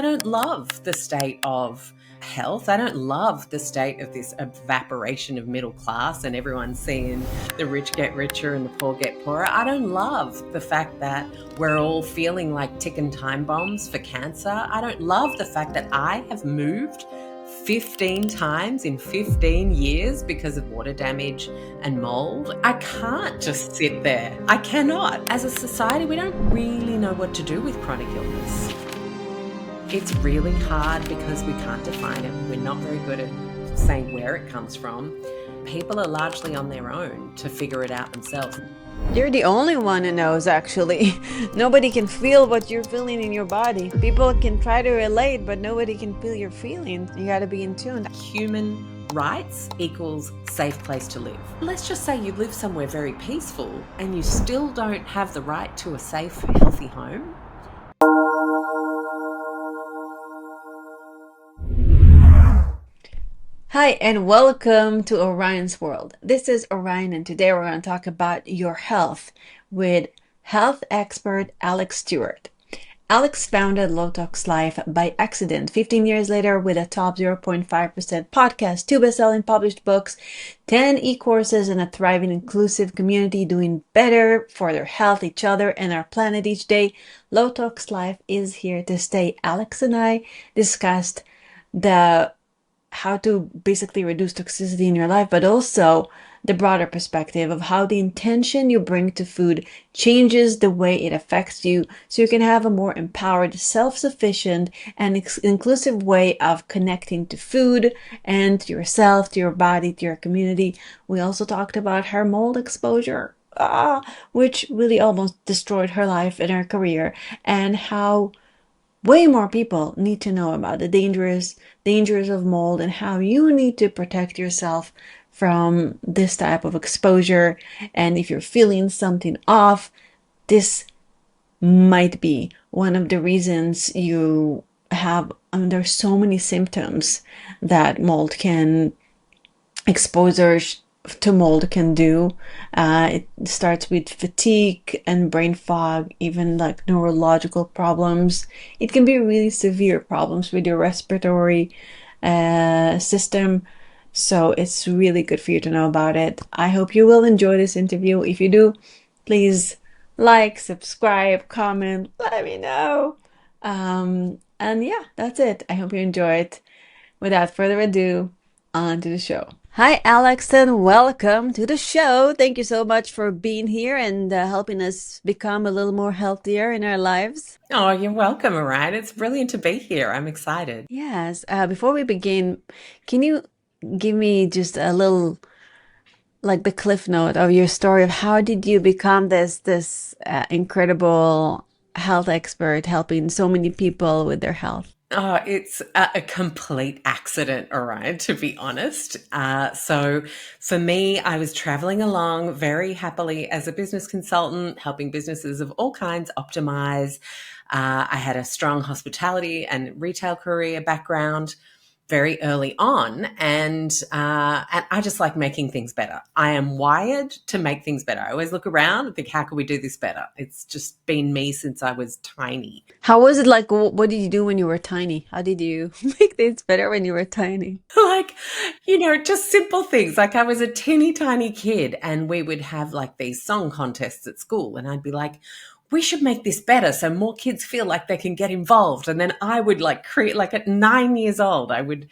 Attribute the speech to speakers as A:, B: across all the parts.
A: I don't love the state of health. I don't love the state of this evaporation of middle class and everyone seeing the rich get richer and the poor get poorer. I don't love the fact that we're all feeling like ticking time bombs for cancer. I don't love the fact that I have moved 15 times in 15 years because of water damage and mold. I can't just sit there. I cannot. As a society, we don't really know what to do with chronic illness. It's really hard because we can't define it. We're not very good at saying where it comes from. People are largely on their own to figure it out themselves.
B: You're the only one who knows, actually. Nobody can feel what you're feeling in your body. People can try to relate, but nobody can feel your feelings. You gotta be in tune.
A: Human rights equals safe place to live. Let's just say you live somewhere very peaceful and you still don't have the right to a safe, healthy home.
B: Hi, and welcome to Orion's World. This is Orion, and today we're going to talk about your health with health expert Alexx Stuart. Alexx founded Low Tox Life by accident 15 years later with a top 0.5% podcast, 2 best-selling published books, 10 e-courses, and a thriving, inclusive community doing better for their health, each other, and our planet each day. Low Tox Life is here to stay. Alexx and I discussed how to basically reduce toxicity in your life, but also the broader perspective of how the intention you bring to food changes the way it affects you, so you can have a more empowered, self-sufficient, and inclusive way of connecting to food and to yourself, to your body, to your community. We also talked about her mold exposure, which really almost destroyed her life and her career, and how way more people need to know about the dangers of mold and how you need to protect yourself from this type of exposure. And if you're feeling something off, this might be one of the reasons you have, there's so many symptoms that mold can, exposure to mold can do. It starts with fatigue and brain fog, even like neurological problems. It can be really severe problems with your respiratory system. So it's really good for you to know about it. I hope you will enjoy this interview. If you do, please like, subscribe, comment, let me know. And yeah, that's it. I hope you enjoy it. Without further ado, on to the show. Hi, Alexx, and welcome to the show. Thank you so much for being here and helping us become a little more healthier in our lives.
A: Oh, you're welcome, Orion. It's brilliant to be here. I'm excited.
B: Yes. Before we begin, can you give me just a little, like the cliff note of your story of how did you become this incredible health expert helping so many people with their health?
A: Oh, it's a complete accident, Orion, to be honest. So for me, I was traveling along very happily as a business consultant, helping businesses of all kinds optimize. I had a strong hospitality and retail career background very early on, and I just like making things better. I am wired to make things better. I always look around and think, how can we do this better? It's just been me since I was tiny.
B: How was it like? What did you do when you were tiny? How did you make things better when you were tiny?
A: Like, just simple things. Like I was a teeny tiny kid and we would have like these song contests at school and I'd be like, we should make this better so more kids feel like they can get involved. And then I would like create, like at 9 years old, I would,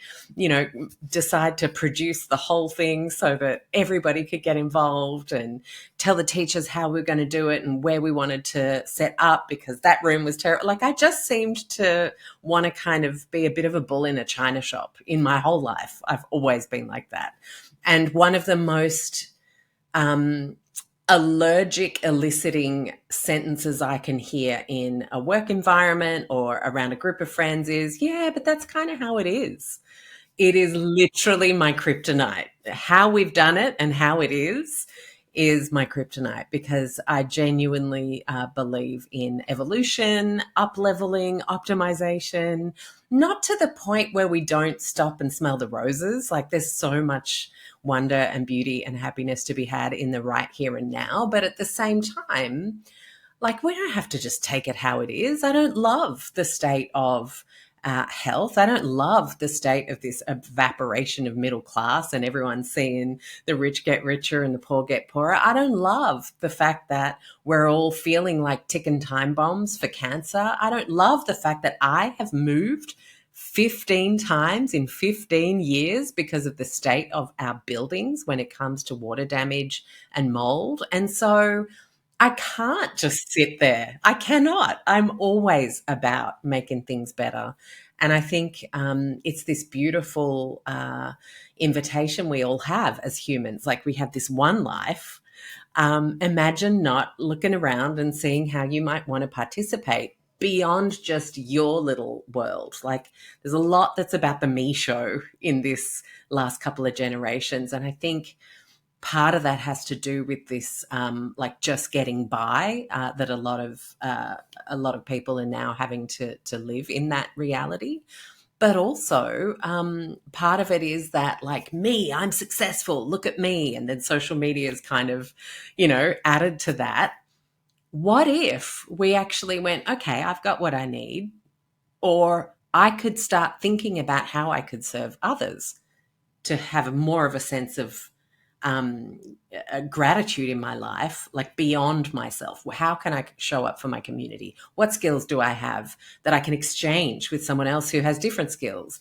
A: decide to produce the whole thing so that everybody could get involved and tell the teachers how we're going to do it and where we wanted to set up because that room was terrible. Like I just seemed to want to kind of be a bit of a bull in a china shop in my whole life. I've always been like that. And one of the most allergic eliciting sentences I can hear in a work environment or around a group of friends is, yeah, but that's kind of how it is. It is literally my kryptonite. How we've done it and how it is my kryptonite because I genuinely believe in evolution, up-leveling, optimization, not to the point where we don't stop and smell the roses. Like there's so much wonder and beauty and happiness to be had in the right here and now. But at the same time, like we don't have to just take it how it is. I don't love the state of health. I don't love the state of this evaporation of middle class and everyone seeing the rich get richer and the poor get poorer. I don't love the fact that we're all feeling like ticking time bombs for cancer. I don't love the fact that I have moved 15 times in 15 years because of the state of our buildings when it comes to water damage and mold. And so I can't just sit there. I cannot. I'm always about making things better. And I think it's this beautiful invitation we all have as humans. Like we have this one life. Imagine not looking around and seeing how you might want to participate beyond just your little world. Like there's a lot that's about the me show in this last couple of generations. And I think part of that has to do with this like just getting by that a lot of people are now having to live in that reality. But also part of it is that like me, I'm successful, look at me. And then social media is kind of, added to that. What if we actually went, okay, I've got what I need, or I could start thinking about how I could serve others to have more of a sense of gratitude in my life, like beyond myself. How can I show up for my community? What skills do I have that I can exchange with someone else who has different skills?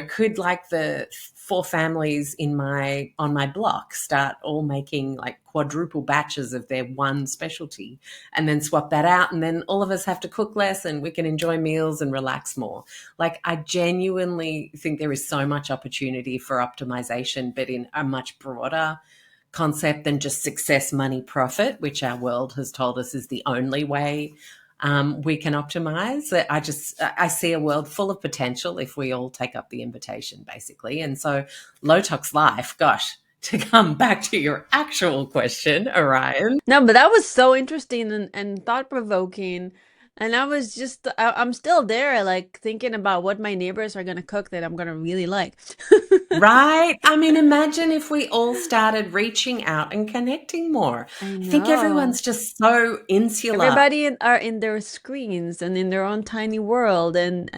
A: Could like the four families on my block start all making like quadruple batches of their one specialty and then swap that out, and then all of us have to cook less and we can enjoy meals and relax more. Like I genuinely think there is so much opportunity for optimization, but in a much broader concept than just success, money, profit, which our world has told us is the only way we can optimize. I see a world full of potential if we all take up the invitation, basically. And so Low Tox Life, gosh, to come back to your actual question, Orion.
B: No, but that was so interesting and thought-provoking. And I'm still there, like thinking about what my neighbors are gonna cook that I'm gonna really like.
A: Right? I mean, imagine if we all started reaching out and connecting more.
B: I
A: I think
B: know.
A: everyone's just so insular.
B: Are in their screens and in their own tiny world, and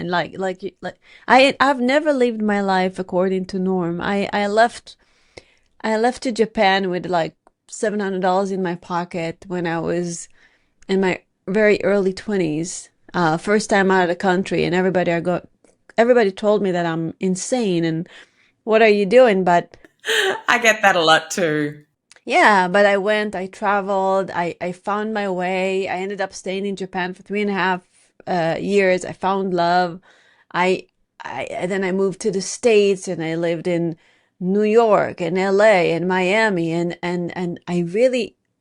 B: I've never lived my life according to norm. I left to Japan with like $700 in my pocket when I was in my very early 20s. First time out of the country, and everybody told me that I'm insane and what are you doing? But
A: I get that a lot too.
B: yeah, but I went, I traveled, I found my way. I ended up staying in Japan for 3.5 years. I found love. I, and then I moved to the States and I lived in New York and LA and Miami, and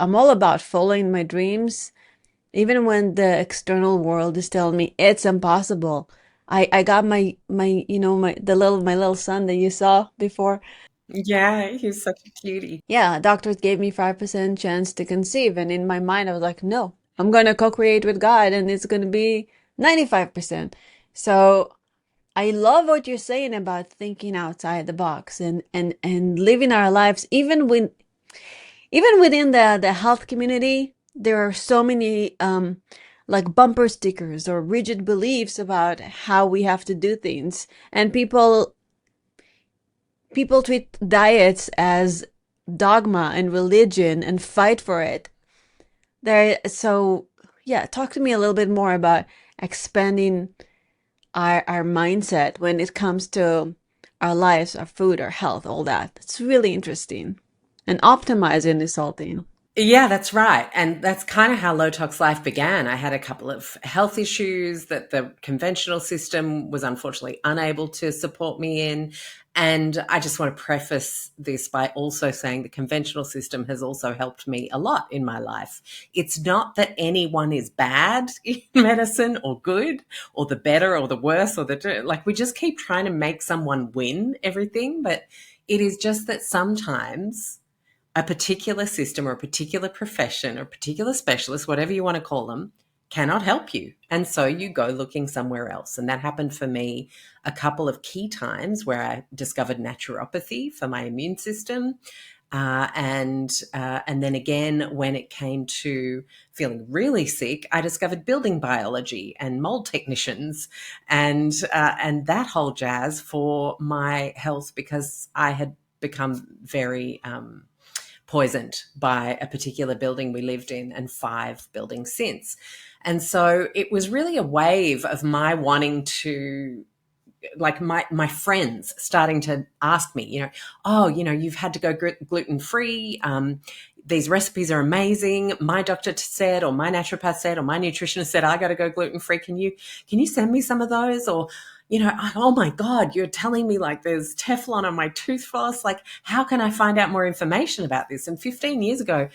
B: I'm all about following my dreams, even when the external world is telling me it's impossible. I got my little son that you saw before.
A: Yeah, he's such a cutie.
B: Yeah, doctors gave me 5% chance to conceive. And in my mind, I was like, no, I'm going to co-create with God and it's going to be 95%. So I love what you're saying about thinking outside the box and living our lives. Even within the health community, there are so many, like bumper stickers or rigid beliefs about how we have to do things. And people treat diets as dogma and religion and fight for it. So yeah, talk to me a little bit more about expanding our mindset when it comes to our lives, our food, our health, all that. It's really interesting. And optimizing this whole thing.
A: Yeah, that's right. And that's kind of how Low Tox Life began. I had a couple of health issues that the conventional system was unfortunately unable to support me in. And I just want to preface this by also saying the conventional system has also helped me a lot in my life. It's not that anyone is bad in medicine or good or the better or the worse or like we just keep trying to make someone win everything. But it is just that sometimes a particular system or a particular profession or a particular specialist, whatever you want to call them, cannot help you. And so you go looking somewhere else. And that happened for me a couple of key times where I discovered naturopathy for my immune system. And then again, when it came to feeling really sick, I discovered building biology and mold technicians, and that whole jazz for my health, because I had become very poisoned by a particular building we lived in, and 5 buildings since. And so it was really a wave of my wanting to, like, my friends starting to ask me, oh, you've had to go gluten free. These recipes are amazing. My doctor said, or my naturopath said, or my nutritionist said, I got to go gluten free. Can you send me some of those? Or, oh my God, you're telling me like there's Teflon on my tooth floss. Like, how can I find out more information about this? And 15 years ago,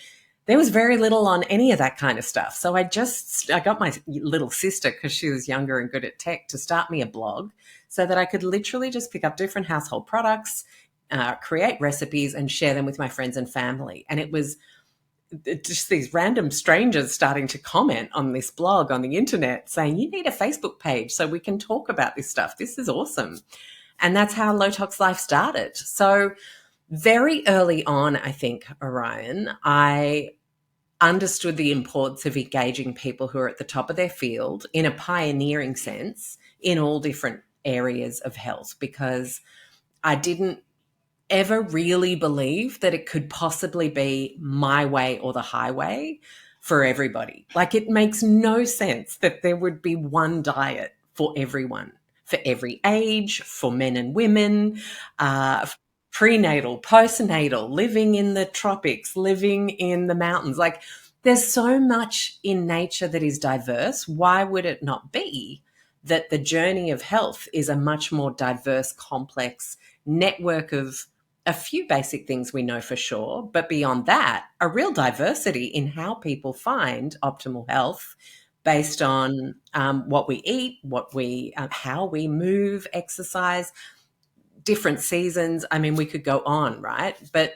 A: there was very little on any of that kind of stuff. So I got my little sister, because she was younger and good at tech, to start me a blog so that I could literally just pick up different household products, create recipes, and share them with my friends and family. And it was just these random strangers starting to comment on this blog on the internet saying, you need a Facebook page so we can talk about this stuff. This is awesome. And that's how Low Tox Life started. So very early on, I think, Orion, I understood the importance of engaging people who are at the top of their field in a pioneering sense in all different areas of health, because I didn't ever really believe that it could possibly be my way or the highway for everybody. Like, it makes no sense that there would be one diet for everyone, for every age, for men and women, prenatal, postnatal, living in the tropics, living in the mountains. Like, there's so much in nature that is diverse. Why would it not be that the journey of health is a much more diverse, complex network of a few basic things we know for sure, but beyond that, a real diversity in how people find optimal health based on what we eat, how we move, exercise, different seasons. I mean, we could go on, right? But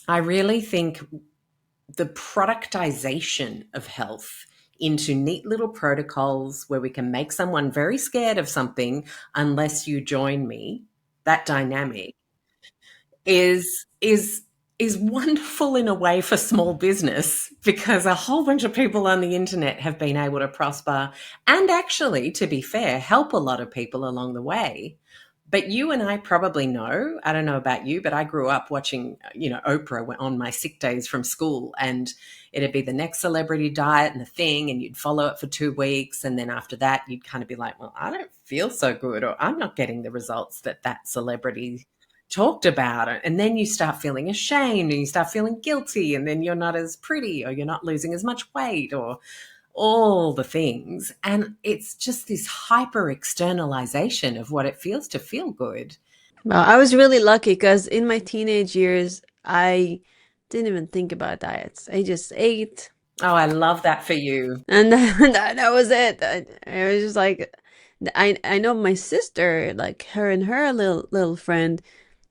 A: I really think the productization of health into neat little protocols where we can make someone very scared of something unless you join me, that dynamic is wonderful in a way for small business, because a whole bunch of people on the internet have been able to prosper and, actually, to be fair, help a lot of people along the way. But you and I probably know, I don't know about you, but I grew up watching, Oprah on my sick days from school, and it'd be the next celebrity diet and the thing, and you'd follow it for 2 weeks. And then after that, you'd kind of be like, well, I don't feel so good, or I'm not getting the results that celebrity talked about it. And then you start feeling ashamed and you start feeling guilty, and then you're not as pretty, or you're not losing as much weight, or all the things. And it's just this hyper externalization of what it feels to feel good.
B: Well, I was really lucky because in my teenage years, I didn't even think about diets. I just ate,
A: Oh, I love that for you.
B: and that was it. I was just like, I know my sister, like her and her little friend,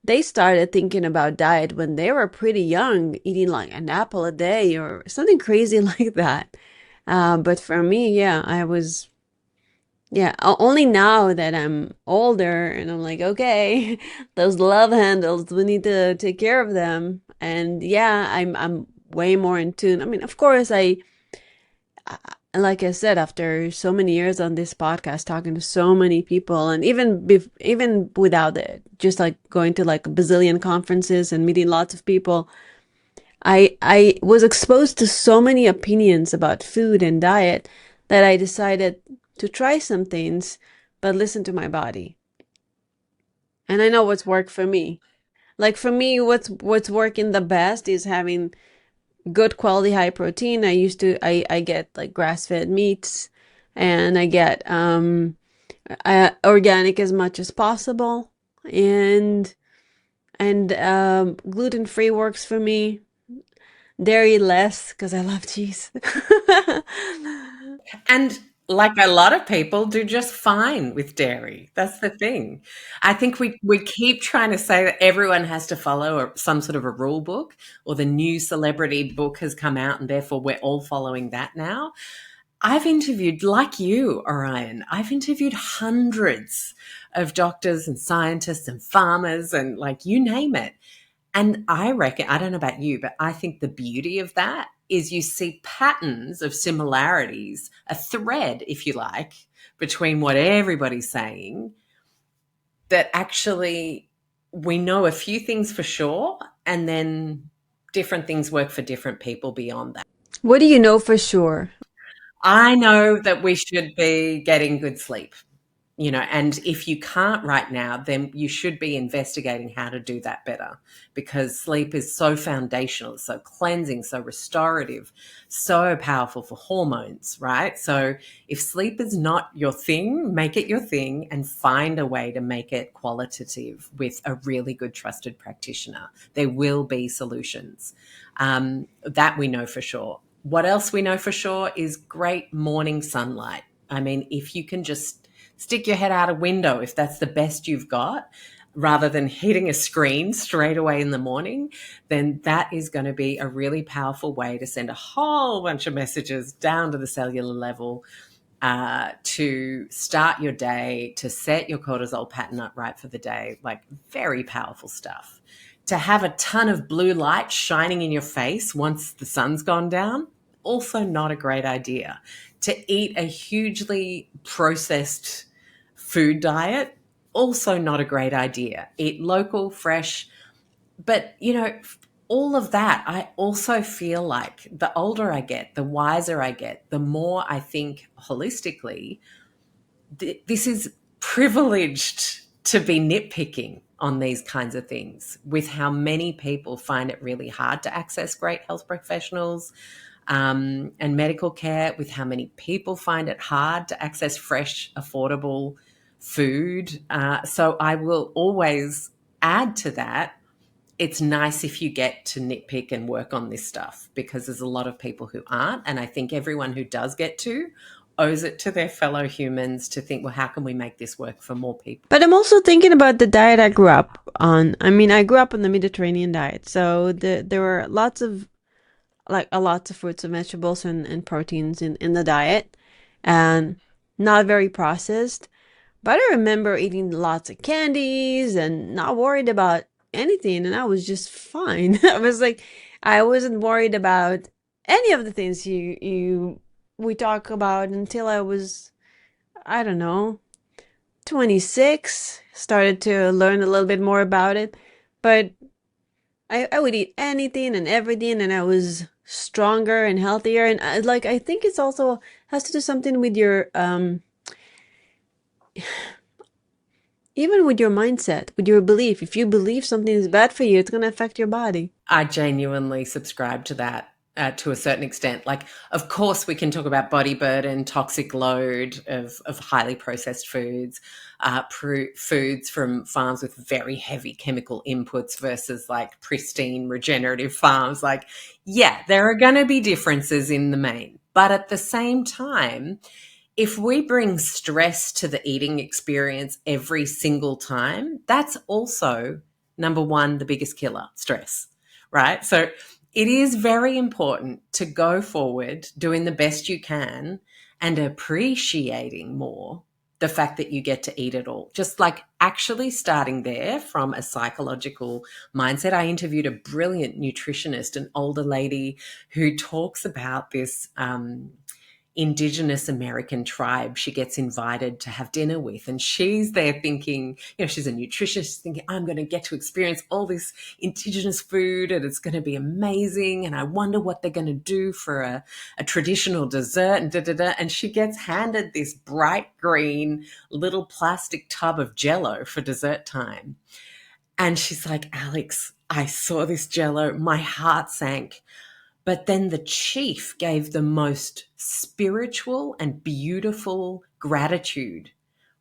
B: they started thinking about diet when they were pretty young, eating like an apple a day or something crazy like that. But for me, yeah, only now that I'm older and I'm like, okay, those love handles, we need to take care of them. And yeah, I'm way more in tune. I mean, of course, like I said, after so many years on this podcast, talking to so many people, and even without it, just like going to like a bazillion conferences and meeting lots of people, I was exposed to so many opinions about food and diet that I decided to try some things, but listen to my body. And I know what's worked for me. Like for me, what's working the best is having good quality high protein. I get like grass-fed meats, and I get organic as much as possible, and gluten-free works for me. Dairy less because I love cheese.
A: And like a lot of people do just fine with dairy. That's the thing. I think we keep trying to say that everyone has to follow some sort of a rule book, or the new celebrity book has come out and therefore we're all following that now. I've interviewed, like you, Orion, I've interviewed hundreds of doctors and scientists and farmers and, like, you name it. And I reckon, I don't know about you, but I think the beauty of that is you see patterns of similarities, a thread, if you like, between what everybody's saying, that actually we know a few things for sure, and then different things work for different people beyond that.
B: What do you know for sure?
A: I know that we should be getting good sleep. And if you can't right now, then you should be investigating how to do that better, because sleep is so foundational, so cleansing, so restorative, so powerful for hormones, right? So if sleep is not your thing, make it your thing and find a way to make it qualitative with a really good trusted practitioner. There will be solutions. That we know for sure. What else we know for sure is great morning sunlight. I mean, if you can just stick your head out a window, if that's the best you've got, rather than hitting a screen straight away in the morning, then that is going to be a really powerful way to send a whole bunch of messages down to the cellular level, to start your day, to set your cortisol pattern up right for the day. Like, very powerful stuff. To have a ton of blue light shining in your face once the sun's gone down, also not a great idea. To eat a hugely processed food diet, also not a great idea. Eat local, fresh. But, all of that, I also feel like the older I get, the wiser I get, the more I think holistically, this is privileged to be nitpicking on these kinds of things, with how many people find it really hard to access great health professionals, and medical care, with how many people find it hard to access fresh, affordable food. So I will always add to that. It's nice if you get to nitpick and work on this stuff, because there's a lot of people who aren't. And I think everyone who does get to owes it to their fellow humans to think, well, how can we make this work for more people?
B: But I'm also thinking about the diet I grew up on. I mean, I grew up on the Mediterranean diet, so there were lots of fruits and vegetables and proteins in the diet, and not very processed. But I remember eating lots of candies and not worried about anything, and I was just fine. I wasn't worried about any of the things we talk about until I was, I don't know, 26. Started to learn a little bit more about it, but I would eat anything and everything, and I was stronger and healthier. And I think it's also has to do something with your even with your mindset, with your belief. If you believe something is bad for you, it's going to affect your body.
A: I genuinely subscribe to that. To a certain extent. Like, of course, we can talk about body burden, toxic load of highly processed foods, foods from farms with very heavy chemical inputs versus like pristine regenerative farms. Like, yeah, there are going to be differences in the main. But at the same time, if we bring stress to the eating experience every single time, that's also, number one, the biggest killer, stress, right? So it is very important to go forward doing the best you can and appreciating more the fact that you get to eat it all. Just like actually starting there from a psychological mindset. I interviewed a brilliant nutritionist, an older lady, who talks about this Indigenous American tribe she gets invited to have dinner with. And she's there thinking, she's a nutritionist, thinking, I'm going to get to experience all this Indigenous food and it's going to be amazing. And I wonder what they're going to do for a traditional dessert and da-da-da. And she gets handed this bright green little plastic tub of Jell-O for dessert time. And she's like, Alexx, I saw this Jell-O, my heart sank. But then the chief gave the most spiritual and beautiful gratitude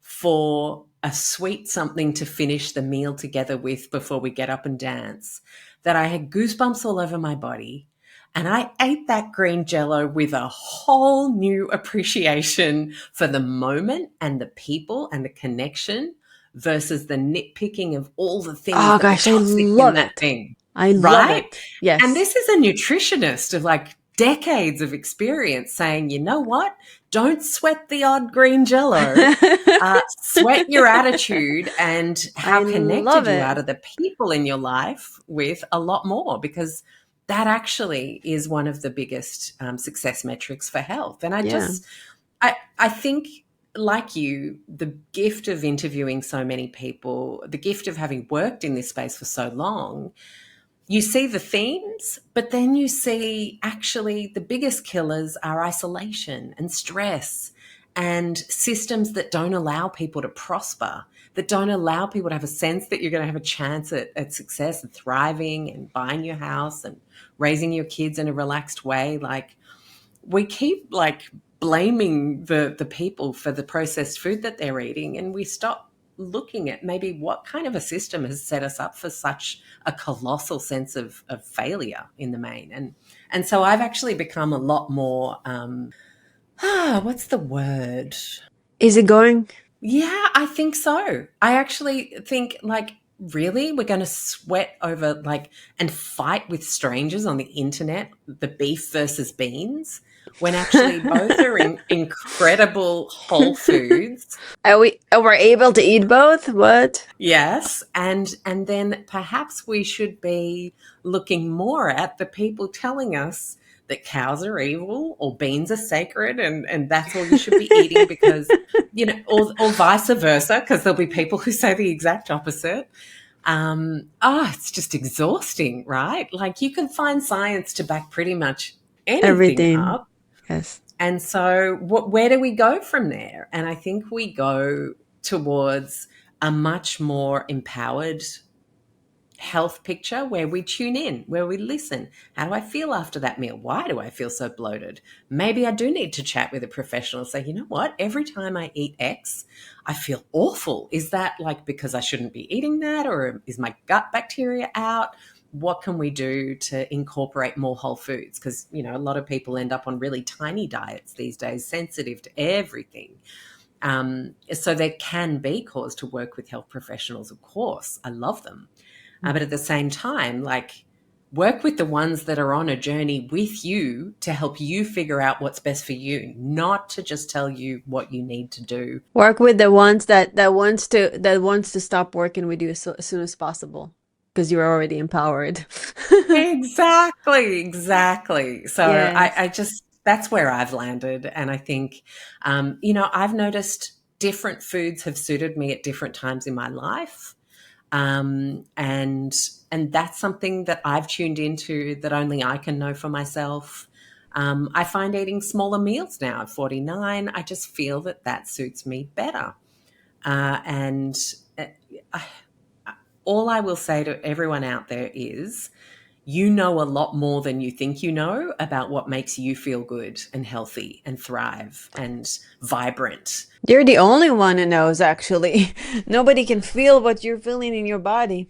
A: for a sweet something to finish the meal together with before we get up and dance, that I had goosebumps all over my body. And I ate that green Jell-O with a whole new appreciation for the moment and the people and the connection versus the nitpicking of all the things that were
B: I
A: toxic in
B: love
A: that
B: it.
A: thing.
B: I love
A: Right?
B: it. Yes.
A: And this is a nutritionist of like decades of experience saying, you know what? Don't sweat the odd green Jell-O. Sweat your attitude and how
B: I love
A: connected you are
B: it.
A: to the people in your life with a lot more, because that actually is one of the biggest success metrics for health. And
B: Yeah.
A: I think, like you, the gift of interviewing so many people, the gift of having worked in this space for so long, you see the themes, but then you see actually the biggest killers are isolation and stress and systems that don't allow people to prosper, that don't allow people to have a sense that you're going to have a chance at success and thriving and buying your house and raising your kids in a relaxed way. Like, we keep like blaming the people for the processed food that they're eating, and we stop looking at maybe what kind of a system has set us up for such a colossal sense of failure in the main. And so I've actually become a lot more what's the word?
B: Is it going?
A: Yeah, I think so. I actually think, like, really, we're going to sweat over, like, and fight with strangers on the internet, the beef versus beans, when actually both are incredible whole foods.
B: Are we able to eat both? What?
A: Yes, and then perhaps we should be looking more at the people telling us that cows are evil or beans are sacred, and that's all you should be eating, because, or vice versa, because there'll be people who say the exact opposite. It's just exhausting, right? Like, you can find science to back pretty much anything
B: Everything.
A: up.
B: Yes.
A: And so, where do we go from there? And I think we go towards a much more empowered health picture, where we tune in, where we listen. How do I feel after that meal? Why do I feel so bloated? Maybe I do need to chat with a professional, say, you know what? Every time I eat X, I feel awful. Is that like because I shouldn't be eating that, or is my gut bacteria out? What can we do to incorporate more whole foods? Because, a lot of people end up on really tiny diets these days, sensitive to everything. So there can be cause to work with health professionals, of course. I love them. But at the same time, like, work with the ones that are on a journey with you to help you figure out what's best for you, not to just tell you what you need to do.
B: Work with the ones that wants to stop working with you as soon as possible because you're already empowered.
A: Exactly, exactly. So
B: Yes.
A: I just, that's where I've landed. And I think, I've noticed different foods have suited me at different times in my life. And that's something that I've tuned into, that only I can know for myself. I find eating smaller meals now at 49, I just feel that suits me better. And I, all I will say to everyone out there is, you know a lot more than you think you know about what makes you feel good and healthy and thrive and vibrant.
B: You're the only one who knows, actually. Nobody can feel what you're feeling in your body.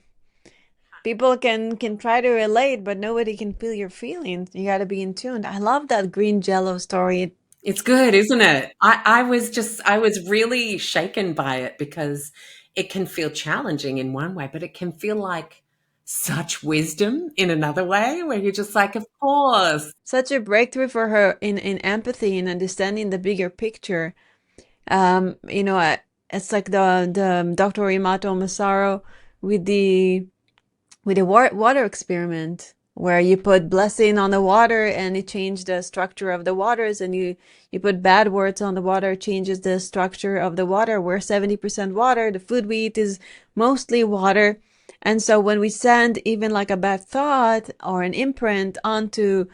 B: People can try to relate, but nobody can feel your feelings. You got to be in tune. I love that green Jell-O story.
A: It's good, isn't it? I was really shaken by it, because it can feel challenging in one way, but it can feel like such wisdom in another way, where you're just like, of course.
B: Such a breakthrough for her in empathy and understanding the bigger picture. It's like the Dr. Imato Masaru with the water experiment, where you put blessing on the water and it changed the structure of the waters, and you put bad words on the water, it changes the structure of the water. We're 70% water. The food we eat is mostly water. And so when we send even like a bad thought or an imprint onto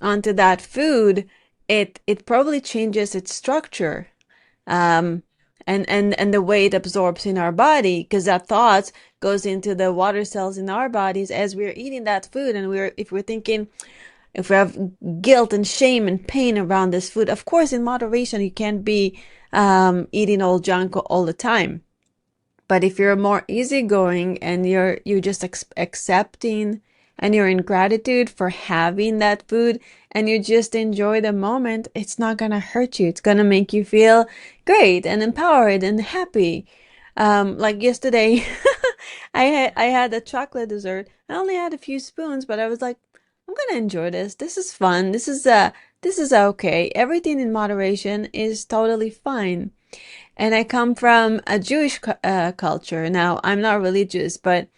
B: that food, it probably changes its structure, um, and the way it absorbs in our body, because that thought goes into the water cells in our bodies as we're eating that food. And if we're thinking, if we have guilt and shame and pain around this food, of course, in moderation, you can't be eating all junk all the time. But if you're more easygoing and you're just accepting, and you're in gratitude for having that food, and you just enjoy the moment, it's not gonna hurt you. It's gonna make you feel great and empowered and happy. Like yesterday, I had a chocolate dessert. I only had a few spoons, but I was like, I'm gonna enjoy this. This is fun. This is okay. Everything in moderation is totally fine. And I come from a Jewish culture. Now, I'm not religious, but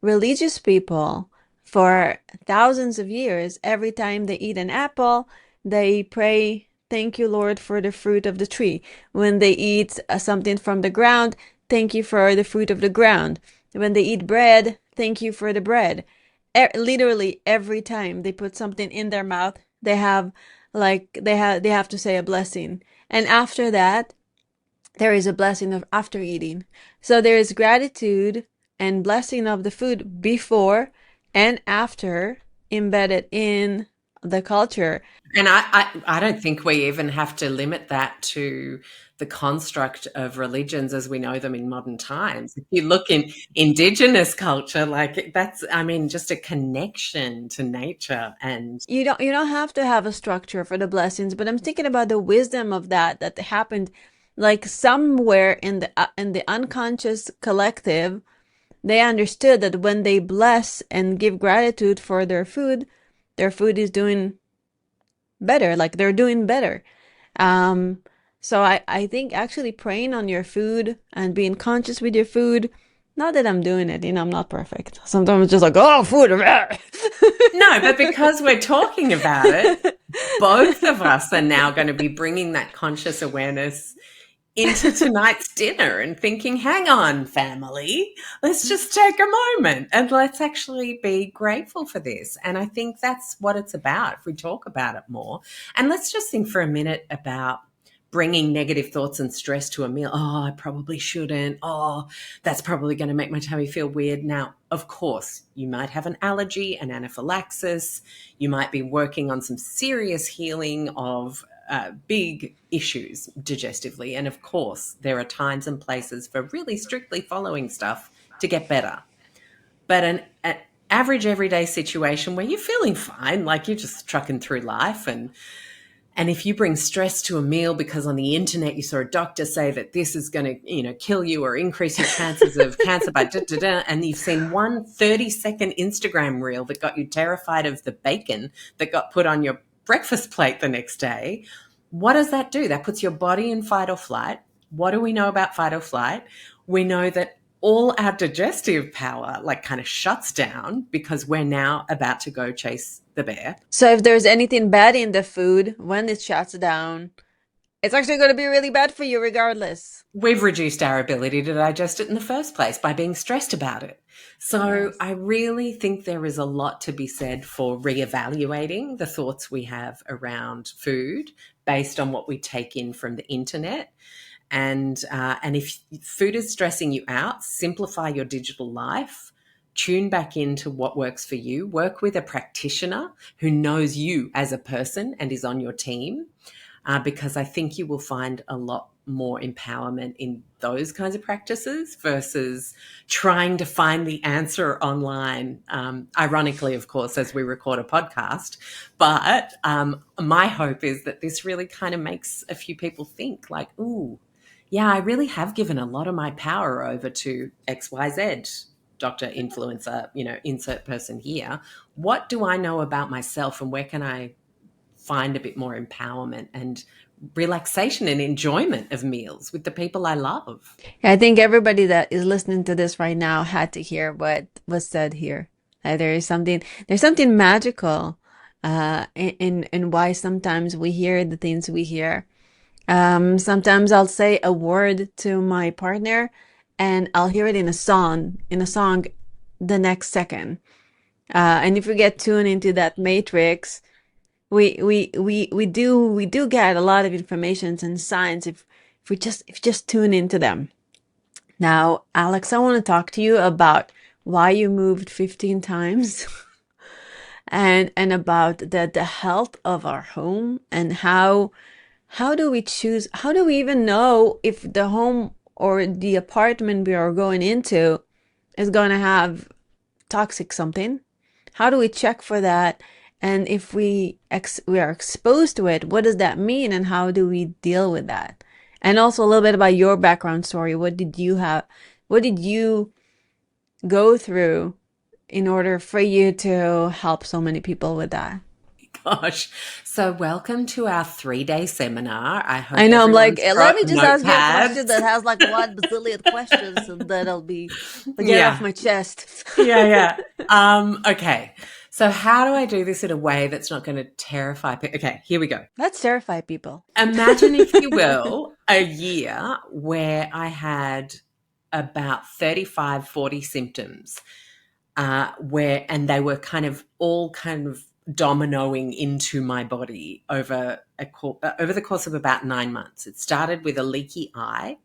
B: religious people for thousands of years, every time they eat an apple, they pray, "Thank you, Lord, for the fruit of the tree." When they eat something from the ground, "Thank you for the fruit of the ground." When they eat bread, "Thank you for the bread." Literally every time they put something in their mouth, they have to say a blessing. And after that, there is a blessing of after eating. So there is gratitude and blessing of the food before and after embedded in the culture.
A: And I don't think we even have to limit that to the construct of religions as we know them in modern times. If you look in indigenous culture, like that's, I mean, just a connection to nature. And
B: You don't have to have a structure for the blessings, but I'm thinking about the wisdom of that happened like somewhere in the unconscious collective. They understood that when they bless and give gratitude for their food is doing better, like they're doing better. Um, so I think actually praying on your food and being conscious with your food, not that I'm doing it, I'm not perfect. Sometimes it's just like, oh, food.
A: no, but because we're talking about it, both of us are now going to be bringing that conscious awareness into tonight's dinner and thinking, hang on, family, let's just take a moment and let's actually be grateful for this. And I think that's what it's about if we talk about it more. And let's just think for a minute about bringing negative thoughts and stress to a meal. Oh, I probably shouldn't. Oh, that's probably going to make my tummy feel weird. Now, of course, you might have an allergy, an anaphylaxis. You might be working on some serious healing of big issues digestively. And of course, there are times and places for really strictly following stuff to get better. But an average everyday situation where you're feeling fine, like you're just trucking through life, and if you bring stress to a meal because on the internet you saw a doctor say that this is going to, kill you or increase your chances of cancer by and you've seen one 30-second Instagram reel that got you terrified of the bacon that got put on your breakfast plate the next day, what does that do? That puts your body in fight or flight. What do we know about fight or flight? We know that all our digestive power like kind of shuts down because we're now about to go chase the bear.
B: So if there's anything bad in the food, when it shuts down, it's actually going to be really bad for you regardless.
A: We've reduced our ability to digest it in the first place by being stressed about it. So
B: Yes.
A: I really think there is a lot to be said for reevaluating the thoughts we have around food based on what we take in from the internet. And if food is stressing you out, simplify your digital life. Tune back into what works for you. Work with a practitioner who knows you as a person and is on your team, because I think you will find a lot more empowerment in those kinds of practices versus trying to find the answer online. Ironically, of course, as we record a podcast. But my hope is that this really kind of makes a few people think like, ooh, yeah, I really have given a lot of my power over to XYZ. Doctor, influencer, insert person here. What do I know about myself and where can I find a bit more empowerment and relaxation and enjoyment of meals with the people I love?
B: I think everybody that is listening to this right now had to hear what was said here. There's something magical in why sometimes we hear the things we hear. Sometimes I'll say a word to my partner and I'll hear it in a song the next second. And if we get tuned into that matrix, we do get a lot of information and signs if you just tune into them. Now, Alex, I want to talk to you about why you moved 15 times and about the health of our home and how do we choose, how do we even know if the home or the apartment we are going into is going to have toxic something? How do we check for that? And if we are exposed to it, what does that mean and how do we deal with that? And also a little bit about your background story. What did you go through in order for you to help so many people with that?
A: Gosh. So, welcome to our 3-day seminar. I
B: I
A: hope
B: know, I'm like,
A: everyone's
B: let
A: got
B: me just ask you a question
A: notepads.
B: that has like one bazillion questions, and then I'll get it off
A: Yeah.
B: my chest.
A: Yeah. Yeah. Okay. So, how do I do this in a way that's not going to terrify people? Okay. Here we go.
B: Let's terrify people.
A: Imagine, if you will, a year where I had about 35, 40 symptoms, and they were kind of dominoing into my body over the course of about 9 months. It started with a leaky eye,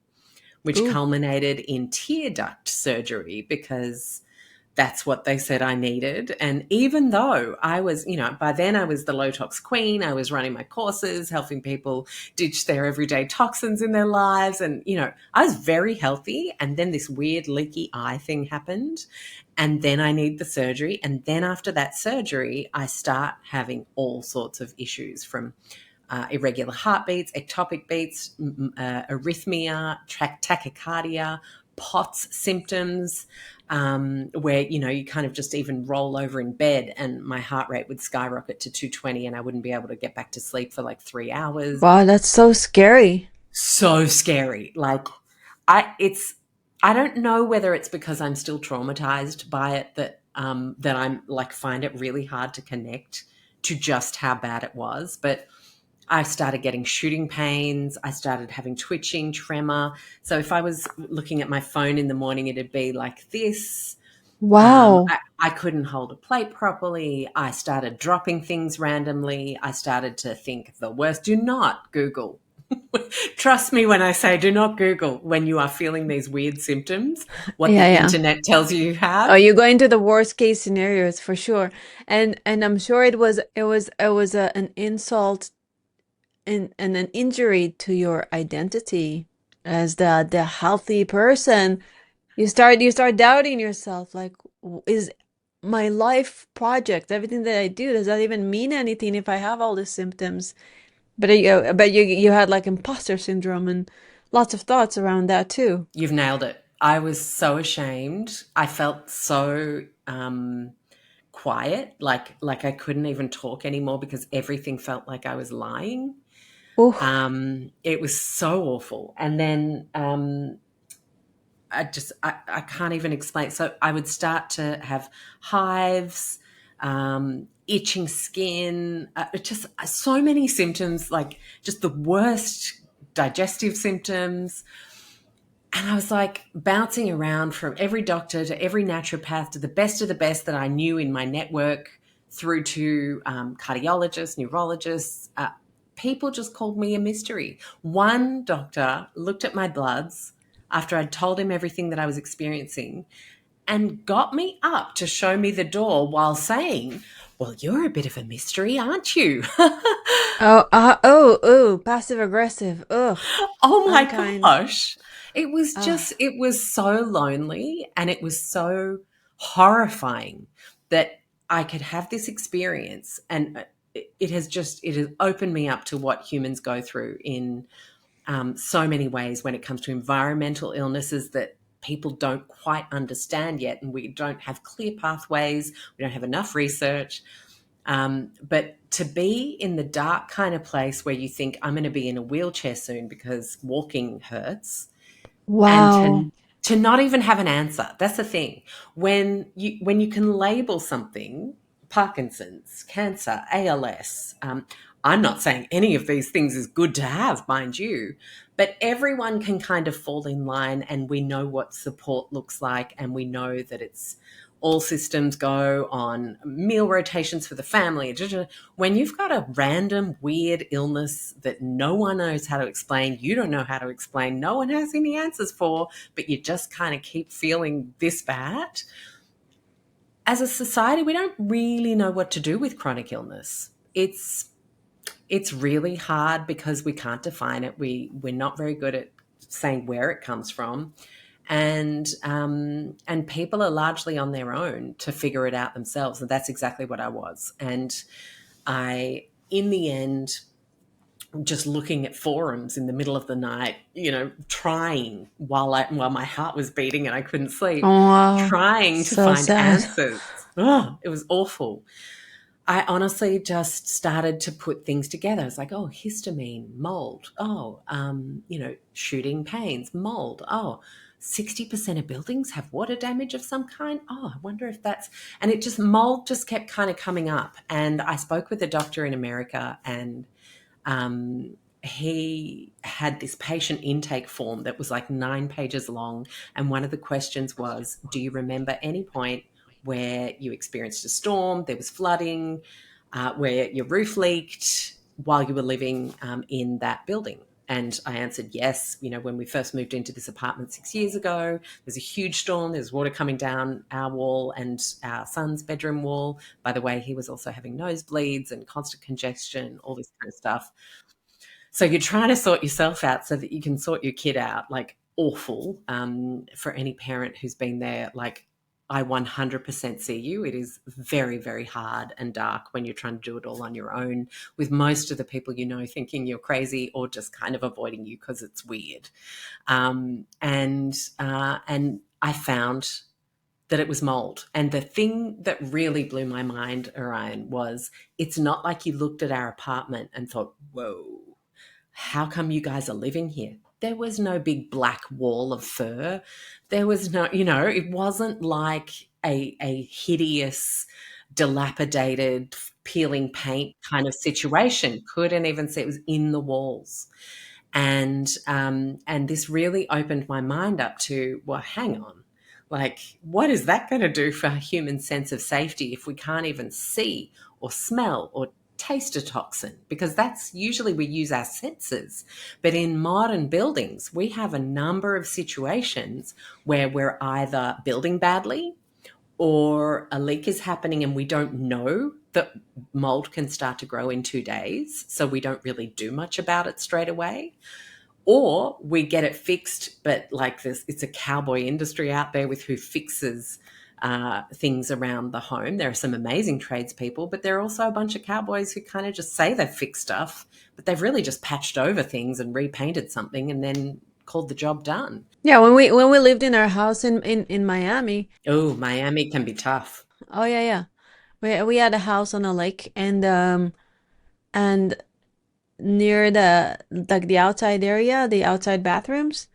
A: which
B: Ooh,
A: culminated in tear duct surgery because that's what they said I needed. And even though I was, by then I was the low tox queen, I was running my courses, helping people ditch their everyday toxins in their lives. And, I was very healthy. And then this weird leaky eye thing happened. And then I need the surgery. And then after that surgery, I start having all sorts of issues from irregular heartbeats, ectopic beats, arrhythmia, tachycardia, POTS symptoms, where, you kind of just even roll over in bed and my heart rate would skyrocket to 220 and I wouldn't be able to get back to sleep for like 3 hours.
B: wow, that's so scary.
A: So scary. Like, I don't know whether it's because I'm still traumatized by it that I'm like find it really hard to connect to just how bad it was. But I started getting shooting pains. I started having twitching, tremor. So if I was looking at my phone in the morning, it'd be like this.
B: Wow.
A: I couldn't hold a plate properly. I started dropping things randomly. I started to think the worst. Do not Google. Trust me when I say do not Google when you are feeling these weird symptoms, what the
B: Yeah, yeah.
A: internet tells you
B: Oh,
A: have.
B: you're going to the worst case scenarios for sure. And I'm sure it was an insult and an injury to your identity as the healthy person. You start doubting yourself, like, is my life project, everything that I do, does that even mean anything if I have all these symptoms? But you had like imposter syndrome and lots of thoughts around that too.
A: You've nailed it. I was so ashamed. I felt so quiet, like I couldn't even talk anymore because everything felt like I was lying.
B: Oh,
A: It was so awful. And then I can't even explain. So I would start to have hives, itching skin, just so many symptoms, like just the worst digestive symptoms. And I was like bouncing around from every doctor to every naturopath to the best that I knew in my network through to cardiologists, neurologists. People just called me a mystery. One doctor looked at my bloods after I'd told him everything that I was experiencing and got me up to show me the door while saying, "Well, you're a bit of a mystery, aren't you?"
B: oh, passive aggressive. Ugh,
A: Oh my
B: unkind.
A: gosh.
B: Ah,
A: It was so lonely and it was so horrifying that I could have this experience. And it has opened me up to what humans go through in so many ways when it comes to environmental illnesses that people don't quite understand yet. And we don't have clear pathways, we don't have enough research. But to be in the dark kind of place where you think I'm going to be in a wheelchair soon because walking hurts, and
B: wow.
A: to not even have an answer. That's the thing. When you can label something, Parkinson's, cancer, ALS. I'm not saying any of these things is good to have, mind you, but everyone can kind of fall in line, and we know what support looks like, and we know that it's all systems go on meal rotations for the family. When you've got a random weird illness that no one knows how to explain, you don't know how to explain, no one has any answers for, but you just kind of keep feeling this bad. As a society, we don't really know what to do with chronic illness. It's really hard because we can't define it. We're not very good at saying where it comes from, and people are largely on their own to figure it out themselves. And that's exactly what I was. And I, in the end, just looking at forums in the middle of the night, trying while my heart was beating and I couldn't
B: Oh,
A: sleep,
B: wow.
A: trying to
B: So
A: find
B: sad.
A: answers. Oh, it was awful. I honestly just started to put things together. It's like, oh, histamine, mold. Oh, shooting pains, mold. Oh, 60% of buildings have water damage of some kind. Oh, I wonder if that's, and it just, mold just kept kind of coming up. And I spoke with a doctor in America, and he had this patient intake form that was like 9 pages long. And one of the questions was, do you remember any point where you experienced a storm, there was flooding, where your roof leaked while you were living in that building? And I answered yes. When we first moved into this apartment 6 years ago, there's a huge storm. There's water coming down our wall and our son's bedroom wall. By the way, he was also having nosebleeds and constant congestion, all this kind of stuff. So you're trying to sort yourself out so that you can sort your kid out, like awful. For any parent who's been there, like I 100% see you. It is very, very hard and dark when you're trying to do it all on your own, with most of the people thinking you're crazy or just kind of avoiding you because it's weird. And I found that it was mold. And the thing that really blew my mind, Orion, was it's not like you looked at our apartment and thought, whoa, how come you guys are living here? There was no big black wall of fur. There was no, it wasn't like a hideous, dilapidated, peeling paint kind of situation. Couldn't even see it was in the walls. And this really opened my mind up to, well, hang on, like, what is that going to do for a human sense of safety if we can't even see or smell or taste a toxin? Because that's usually we use our senses. But in modern buildings, we have a number of situations where we're either building badly or a leak is happening and we don't know that mold can start to grow in 2 days. So we don't really do much about it straight away. Or we get it fixed, but like this, it's a cowboy industry out there with who fixes things around the home. There are some amazing tradespeople, but there are also a bunch of cowboys who kind of just say they've fixed stuff, but they've really just patched over things and repainted something and then called the job done.
B: Yeah, when we lived in our house in Miami.
A: Oh, Miami can be tough.
B: Oh yeah, yeah. We had a house on a lake, and near the outside area, the outside bathrooms,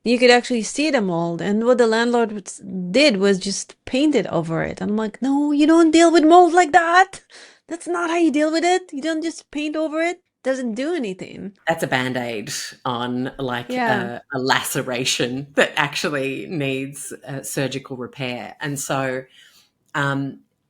B: you could actually see the mold. And what the landlord did was just paint it over it. And I'm like, no, you don't deal with mold like that. That's not how you deal with it. You don't just paint over it. Doesn't do anything.
A: That's a band-aid on like
B: Yeah.
A: a laceration that actually needs surgical repair. And so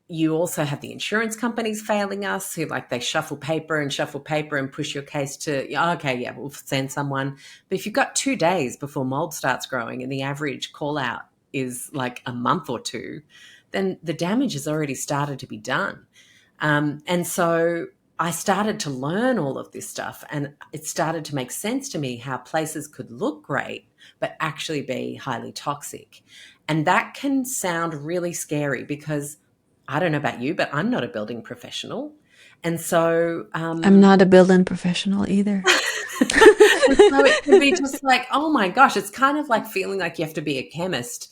A: you also have the insurance companies failing us, who like they shuffle paper and push your case to, "Yeah, okay, yeah, we'll send someone." But if you've got 2 days before mold starts growing and the average call out is like a month or two, then the damage has already started to be done. And so I started to learn all of this stuff, and it started to make sense to me how places could look great, but actually be highly toxic. And that can sound really scary because I don't know about you, but I'm not a building professional. And so,
B: I'm not a building professional either.
A: and so it can be just like, oh my gosh, it's kind of like feeling like you have to be a chemist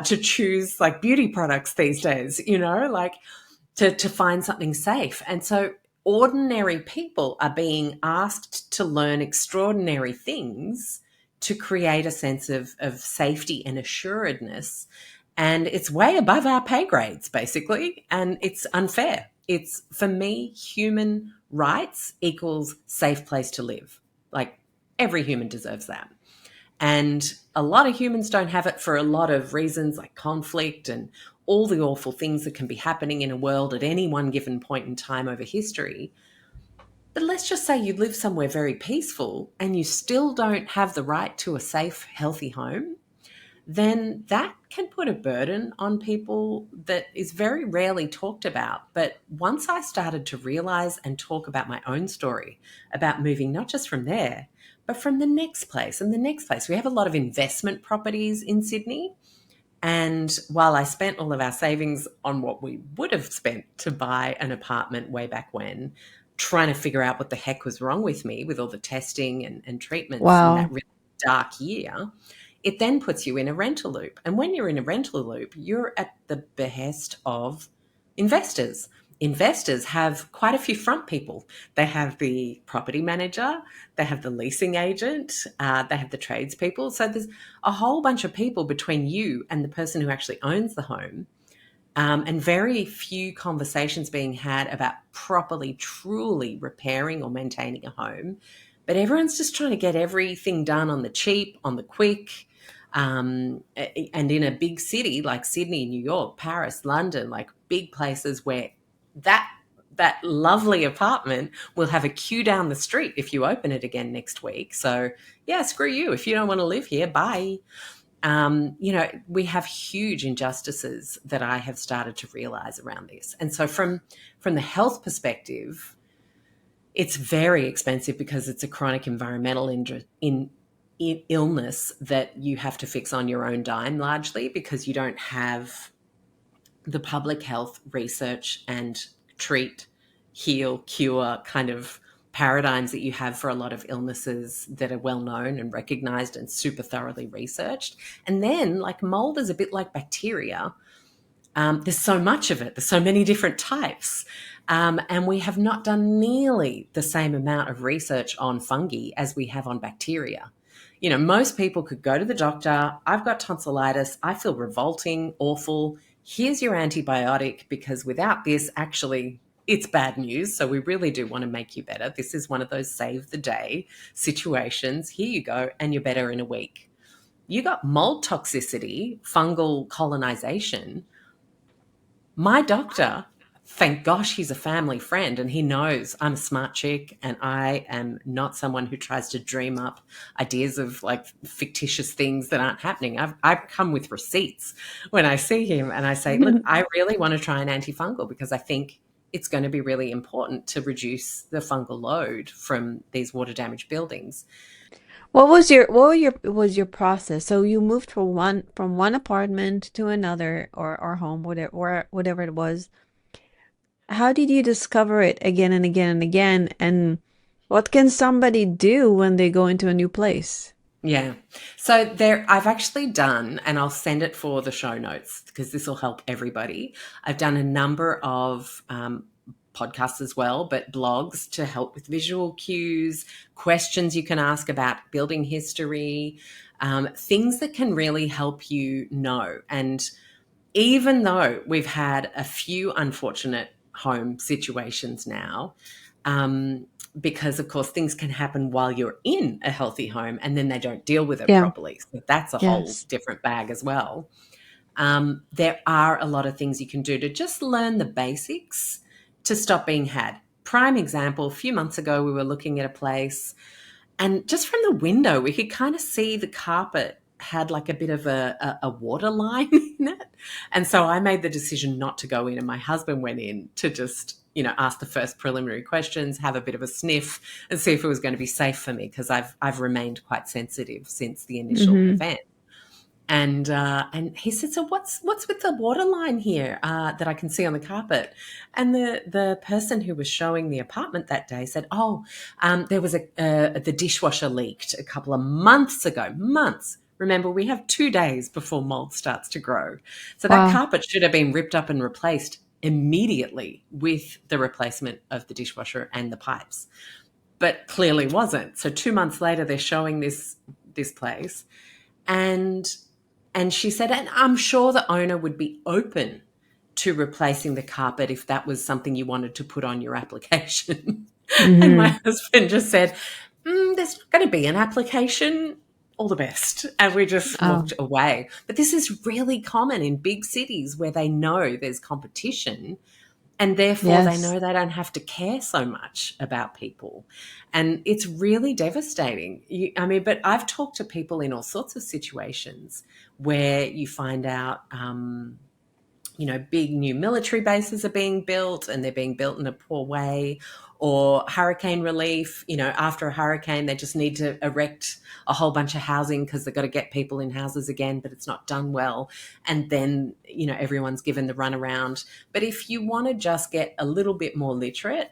A: to choose like beauty products these days, like to find something safe. And so ordinary people are being asked to learn extraordinary things to create a sense of safety and assuredness. And it's way above our pay grades, basically. And it's unfair. It's, for me, human rights equals safe place to live. Like every human deserves that. And a lot of humans don't have it for a lot of reasons, like conflict and all the awful things that can be happening in a world at any one given point in time over history. But let's just say you live somewhere very peaceful and you still don't have the right to a safe, healthy home, then that can put a burden on people that is very rarely talked about. But once I started to realize and talk about my own story, about moving not just from there, but from the next place and the next place. We have a lot of investment properties in Sydney. And while I spent all of our savings on what we would have spent to buy an apartment way back when, trying to figure out what the heck was wrong with me with all the testing and treatments in that
B: Wow.
A: really dark year, it then puts you in a rental loop. And when you're in a rental loop, you're at the behest of investors. Investors have quite a few front people. They have the property manager, they have the leasing agent, they have the tradespeople. So there's a whole bunch of people between you and the person who actually owns the home, and very few conversations being had about properly, truly repairing or maintaining a home. But everyone's just trying to get everything done on the cheap, on the quick. And in a big city like Sydney, New York, Paris, London, like big places where that that lovely apartment will have a queue down the street if you open it again next week. So yeah, screw you. If you don't want to live here, bye. We have huge injustices that I have started to realize around this. And so from the health perspective, it's very expensive because it's a chronic environmental illness that you have to fix on your own dime, largely because you don't have the public health research and treat, heal, cure kind of paradigms that you have for a lot of illnesses that are well known and recognized and super thoroughly researched. And then, like mold is a bit like bacteria. There's so much of it, there's so many different types. And we have not done nearly the same amount of research on fungi as we have on bacteria. Most people could go to the doctor. I've got tonsillitis. I feel revolting, awful. Here's your antibiotic because without this, actually, it's bad news. So we really do want to make you better. This is one of those save the day situations. Here you go, and you're better in a week. You got mold toxicity, fungal colonization. My doctor, thank gosh, he's a family friend and he knows I'm a smart chick and I am not someone who tries to dream up ideas of like fictitious things that aren't happening. I've come with receipts when I see him and I say, look, I really want to try an antifungal because I think it's going to be really important to reduce the fungal load from these water damaged buildings.
B: What was your process? So you moved from one apartment to another or home, whatever it was. How did you discover it again and again and again? And what can somebody do when they go into a new place?
A: Yeah. So I've actually done, and I'll send it for the show notes because this will help everybody. I've done a number of podcasts as well, but blogs to help with visual cues, questions you can ask about building history, things that can really help you know. And even though we've had a few unfortunate home situations now, because of course things can happen while you're in a healthy home and then they don't deal with it
B: Yeah.
A: properly. So that's a whole
B: Yes.
A: different bag as well. There are a lot of things you can do to just learn the basics to stop being had. Prime example, a few months ago, we were looking at a place and just from the window, we could kind of see the carpet had like a bit of a water line in it. And so I made the decision not to go in, and my husband went in to just, ask the first preliminary questions, have a bit of a sniff, and see if it was going to be safe for me because I've remained quite sensitive since the initial
B: Mm-hmm.
A: event. And he said, so what's with the water line here that I can see on the carpet? And the person who was showing the apartment that day said, there was the dishwasher leaked a couple of months ago. Months. Remember, we have 2 days before mold starts to grow. So that
B: Wow.
A: carpet should have been ripped up and replaced immediately with the replacement of the dishwasher and the pipes, but clearly wasn't. So 2 months later, they're showing this place, and she said, and I'm sure the owner would be open to replacing the carpet if that was something you wanted to put on your application. And my
B: Mm-hmm.
A: husband just said, there's not going to be an application. All the best. And we just
B: Oh,
A: walked away. But this is really common in big cities where they know there's competition and therefore they
B: yes.
A: know they don't have to care so much about people. And it's really devastating. But I've talked to people in all sorts of situations where you find out, big new military bases are being built and they're being built in a poor way, or hurricane relief. After a hurricane, they just need to erect a whole bunch of housing because they've got to get people in houses again, but it's not done well. And then, everyone's given the runaround. But if you want to just get a little bit more literate,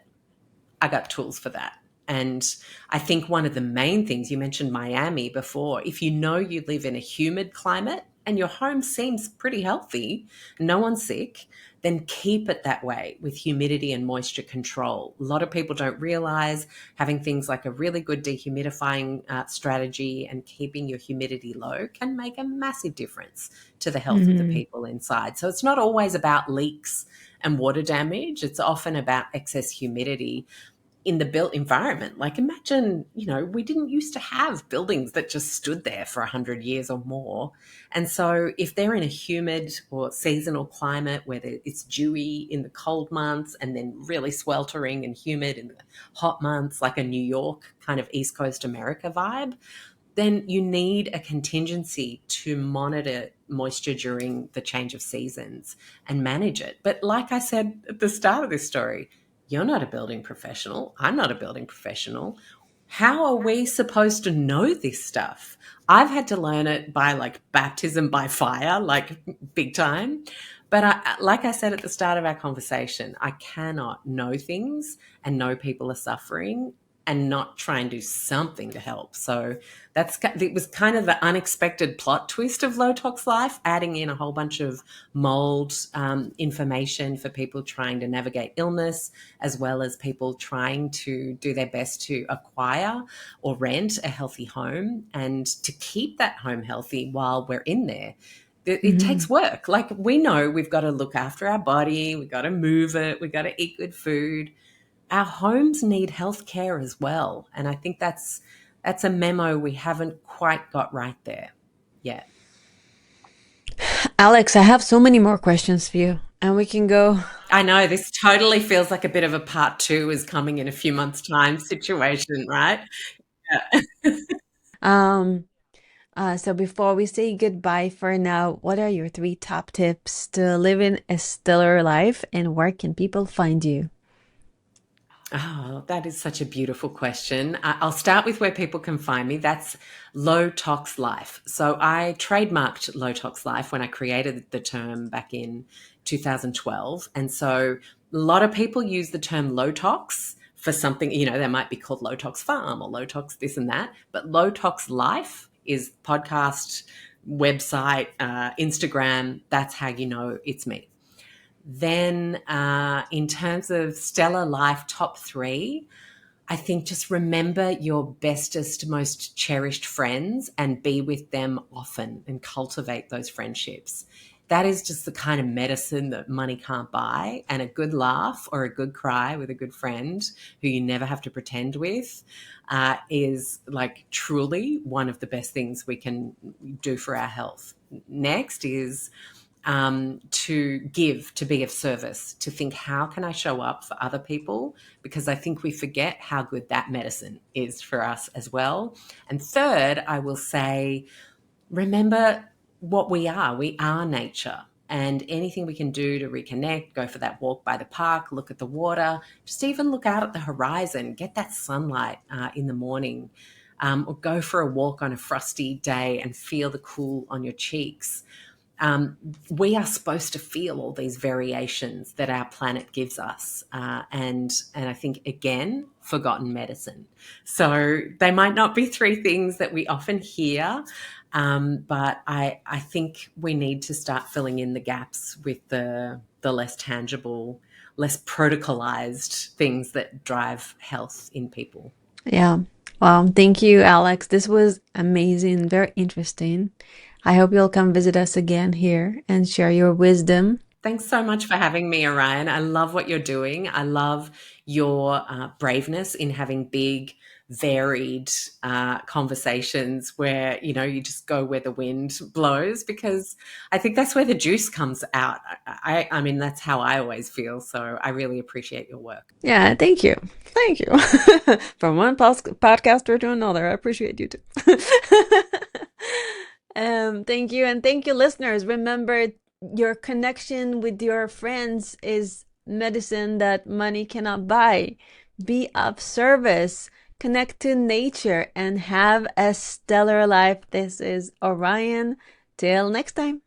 A: I got tools for that. And I think one of the main things, you mentioned Miami before, if you know you live in a humid climate and your home seems pretty healthy, no one's sick, then keep it that way with humidity and moisture control. A lot of people don't realize having things like a really good dehumidifying strategy and keeping your humidity low can make a massive difference to the health of the
B: Mm-hmm.
A: people inside. So it's not always about leaks and water damage, it's often about excess humidity in the built environment. Like imagine, we didn't used to have buildings that just stood there for 100 years or more. And so if they're in a humid or seasonal climate where it's dewy in the cold months and then really sweltering and humid in the hot months, like a New York kind of East Coast America vibe, then you need a contingency to monitor moisture during the change of seasons and manage it. But like I said at the start of this story, you're not a building professional. I'm not a building professional. How are we supposed to know this stuff? I've had to learn it by like baptism by fire, like big time. But like I said at the start of our conversation, I cannot know things and know people are suffering and not try and do something to help. So it was kind of the unexpected plot twist of Low Tox Life, adding in a whole bunch of mold information for people trying to navigate illness, as well as people trying to do their best to acquire or rent a healthy home and to keep that home healthy while we're in there. It
B: Mm-hmm.
A: takes work. Like we know we've got to look after our body, we've got to move it, we've got to eat good food. Our homes need health care as well. And I think that's a memo we haven't quite got right there yet.
B: Alex, I have so many more questions for you, and we can go.
A: I know this totally feels like a bit of a part two is coming in a few months' time situation, right? Yeah.
B: Um, so before we say goodbye for now, what are your three top tips to living a stellar life, and where can people find you?
A: Oh, that is such a beautiful question. I'll start with where people can find me. That's Low Tox Life. So I trademarked Low Tox Life when I created the term back in 2012. And so a lot of people use the term low tox for something, they might be called Low Tox Farm or Low Tox this and that. But Low Tox Life is podcast, website, Instagram. That's how you know it's me. Then, in terms of stellar life top three, I think just remember your bestest, most cherished friends and be with them often and cultivate those friendships. That is just the kind of medicine that money can't buy. And a good laugh or a good cry with a good friend who you never have to pretend with is like truly one of the best things we can do for our health. Next is to give, to be of service, to think, how can I show up for other people? Because I think we forget how good that medicine is for us as well. And third, I will say, remember what we are. We are nature. And anything we can do to reconnect, go for that walk by the park, look at the water, just even look out at the horizon, get that sunlight in the morning, or go for a walk on a frosty day and feel the cool on your cheeks. We are supposed to feel all these variations that our planet gives us, and I think again, forgotten medicine. So they might not be three things that we often hear, but I think we need to start filling in the gaps with the less tangible, less protocolized things that drive health in people.
B: Yeah. Well, thank you, Alex. This was amazing, very interesting. I hope you'll come visit us again here and share your wisdom.
A: Thanks so much for having me, Orion. I love what you're doing. I love your braveness in having big, varied conversations where, you just go where the wind blows, because I think that's where the juice comes out. I mean, that's how I always feel. So I really appreciate your work.
B: Yeah, thank you. Thank you. From one podcaster to another. I appreciate you too. Thank you. And thank you, listeners. Remember, your connection with your friends is medicine that money cannot buy. Be of service, connect to nature, and have a stellar life. This is Orion. Till next time.